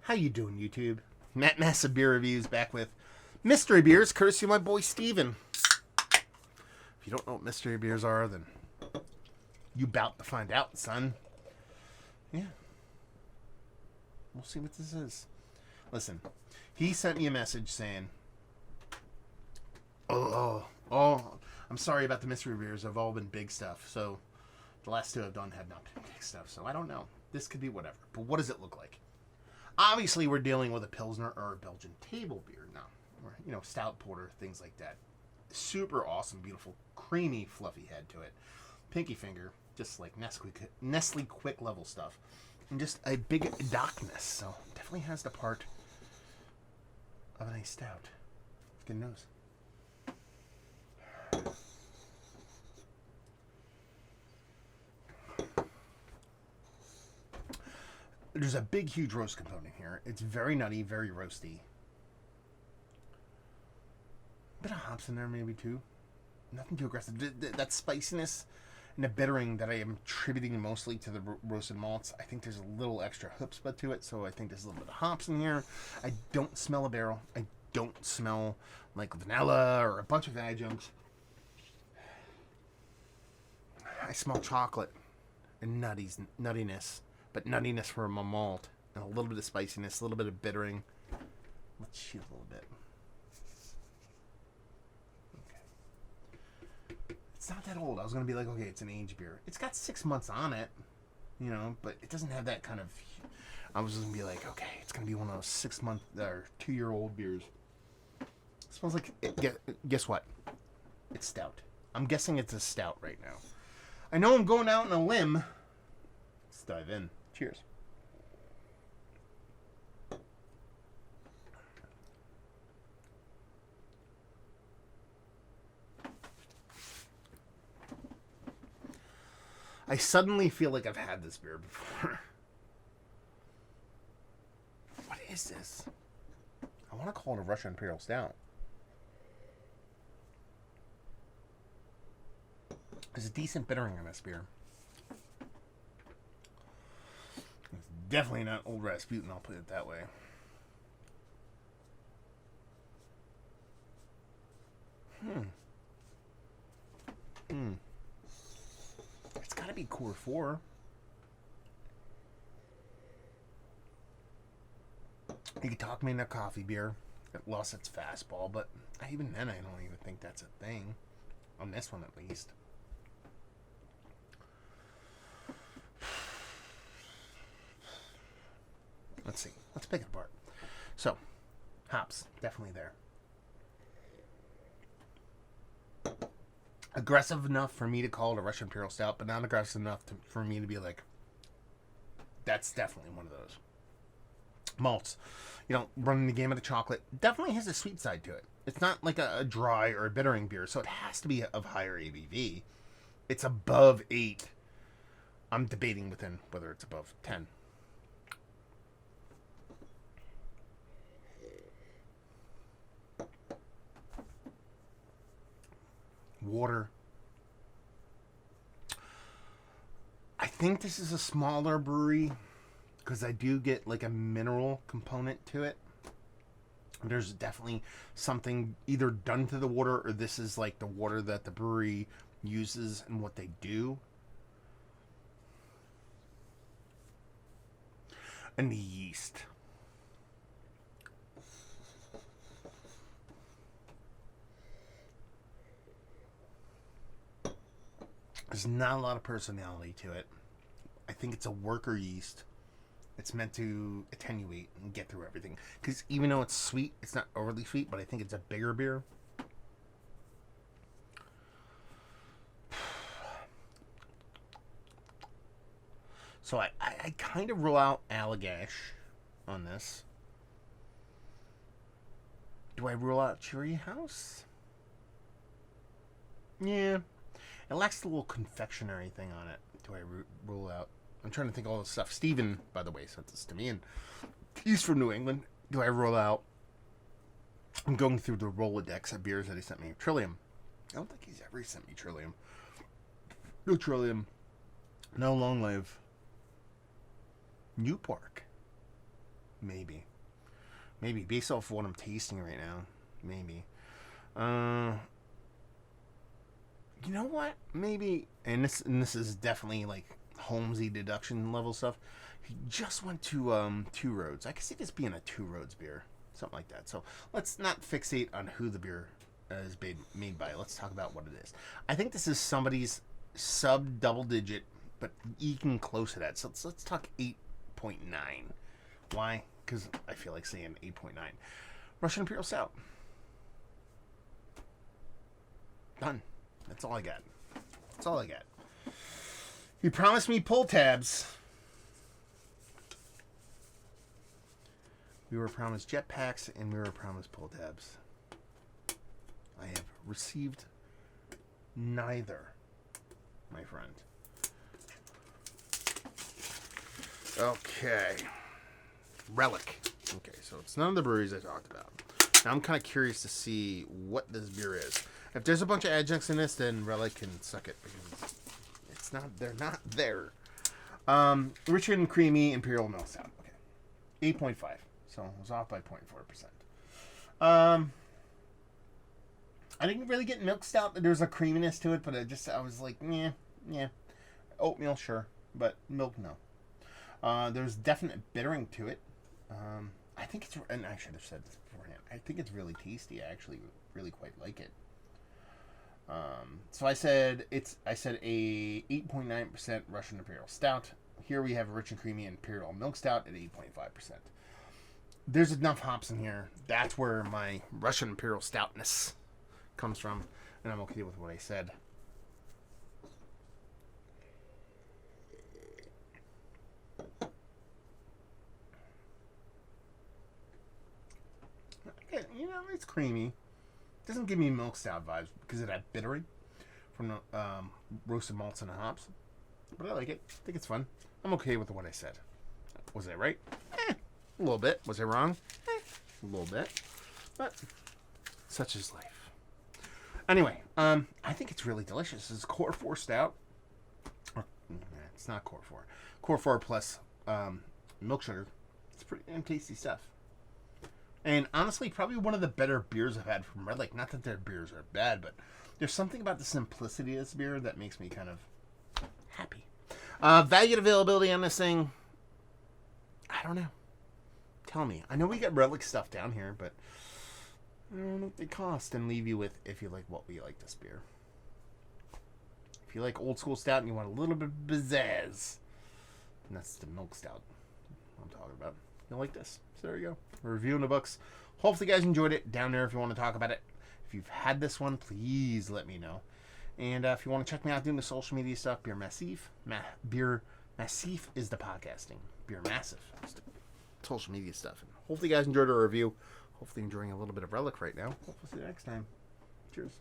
How you doing, YouTube? Matt Massa Beer Reviews back with mystery beers, courtesy of my boy Steven. If you don't know what mystery beers are, then you bout to find out, son. Yeah. We'll see what this is. Listen, he sent me a message saying, I'm sorry about the mystery beers. They've all been big stuff. So the last two I've done have not been big stuff. So I don't know. This could be whatever. But what does it look like? Obviously, we're dealing with a Pilsner or a Belgian table beer now. Or, stout porter, things like that. Super awesome, beautiful, creamy, fluffy head to it. Pinky finger, just like Nestle Quick level stuff. And just a big darkness. So, definitely has the part of a nice stout. Good nose. There's a big, huge roast component here. It's very nutty, very roasty. Bit of hops in there, maybe, too. Nothing too aggressive. That spiciness and the bittering that I am attributing mostly to the roasted malts, I think there's a little extra chutzpah to it, so I think there's a little bit of hops in here. I don't smell a barrel. I don't smell like vanilla or a bunch of adjuncts. I smell chocolate and nuttiness. But nuttiness from a malt, and a little bit of spiciness, a little bit of bittering. Let's shoot a little bit. Okay. It's not that old. I was going to be like, okay, it's an aged beer. It's got 6 months on it, but it doesn't have that kind of... I was going to be like, okay, it's going to be one of those 6 month or 2-year-old beers. It smells like... Guess what? It's stout. I'm guessing it's a stout right now. I know I'm going out on a limb. Let's dive in. Cheers. I suddenly feel like I've had this beer before. What is this? I want to call it a Russian Imperial Stout. There's a decent bittering on this beer. Definitely not Old Rasputin, I'll put it that way. It's gotta be Core 4. You could talk me into coffee beer. It lost its fastball, but even then I don't even think that's a thing. On this one at least. Let's see. Let's pick it apart. So, hops, definitely there. Aggressive enough for me to call it a Russian Imperial Stout, but not aggressive enough for me to be like, that's definitely one of those. Malts, running the game of the chocolate, definitely has a sweet side to it. It's not like a dry or a bittering beer, so it has to be of higher ABV. It's above 8. I'm debating within whether it's above 10. Water. I think this is a smaller brewery because I do get like a mineral component to it. There's definitely something either done to the water or this is like the water that the brewery uses and what they do. And the yeast. There's not a lot of personality to it. I think it's a worker yeast. It's meant to attenuate and get through everything. Because even though it's sweet, it's not overly sweet, but I think it's a bigger beer. So I kind of rule out Allagash on this. Do I rule out Cherry House? Yeah. It lacks the little confectionery thing on it. Do I rule out? I'm trying to think of all this stuff. Steven, by the way, sent this to me, and he's from New England. Do I rule out? I'm going through the Rolodex of beers that he sent me. Trillium. I don't think he's ever sent me Trillium. No Trillium. No Long Live. New Park. Maybe. Based off what I'm tasting right now. Maybe. You know what? Maybe, and this is definitely like Holmesy deduction level stuff. He just went to Two Roads. I can see this being a Two Roads beer, something like that. So let's not fixate on who the beer is made by. Let's talk about what it is. I think this is somebody's sub double digit, but eking close to that. So let's talk 8.9. Why? Because I feel like saying 8.9. Russian Imperial Stout. Done. That's all I got. You promised me pull tabs. We were promised jetpacks and we were promised pull tabs. I have received neither, my friend. Okay. Relic. Okay, so it's none of the breweries I talked about. Now I'm kind of curious to see what this beer is. If there's a bunch of adjuncts in this, then Relic can suck it because it's not. They're not there. Rich and creamy Imperial Milk Stout. Okay, 8.5. So I was off by 0.4%. I didn't really get milk stout. There's a creaminess to it, but I was like, yeah. Oatmeal, sure, but milk, no. There's definite bittering to it. I think it's, and I should have said this beforehand, I think it's really tasty. I actually really quite like it. So I said a 8.9% Russian Imperial Stout. Here we have a rich and creamy Imperial Milk Stout at 8.5%. There's enough hops in here. That's where my Russian Imperial Stoutness comes from, and I'm okay with what I said. Okay, it's creamy. Doesn't give me milk stout vibes because of that bittering from the roasted malts and the hops. But I like it. I think it's fun. I'm okay with what I said. Was I right? A little bit. Was I wrong? A little bit. But such is life. Anyway, I think it's really delicious. It's Core 4 Stout. It's not Core 4. Core 4 plus milk sugar. It's pretty damn tasty stuff. And honestly, probably one of the better beers I've had from Red Lake. Not that their beers are bad, but there's something about the simplicity of this beer that makes me kind of happy. Value and availability on this thing, I don't know. Tell me. I know we got Red Lake stuff down here, but I don't know what they cost, and leave you with if you like what we like this beer. If you like old school stout and you want a little bit of pizzazz, and that's the milk stout I'm talking about. You'll like this. So there you go. A review in the books. Hopefully you guys enjoyed it. Down there if you want to talk about it. If you've had this one, please let me know. And if you want to check me out doing the social media stuff, Beer Massif. Beer Massif is the podcasting. Beer Massive is the social media stuff. And hopefully you guys enjoyed our review. Hopefully enjoying a little bit of Relic right now. Hopefully see you next time. Cheers.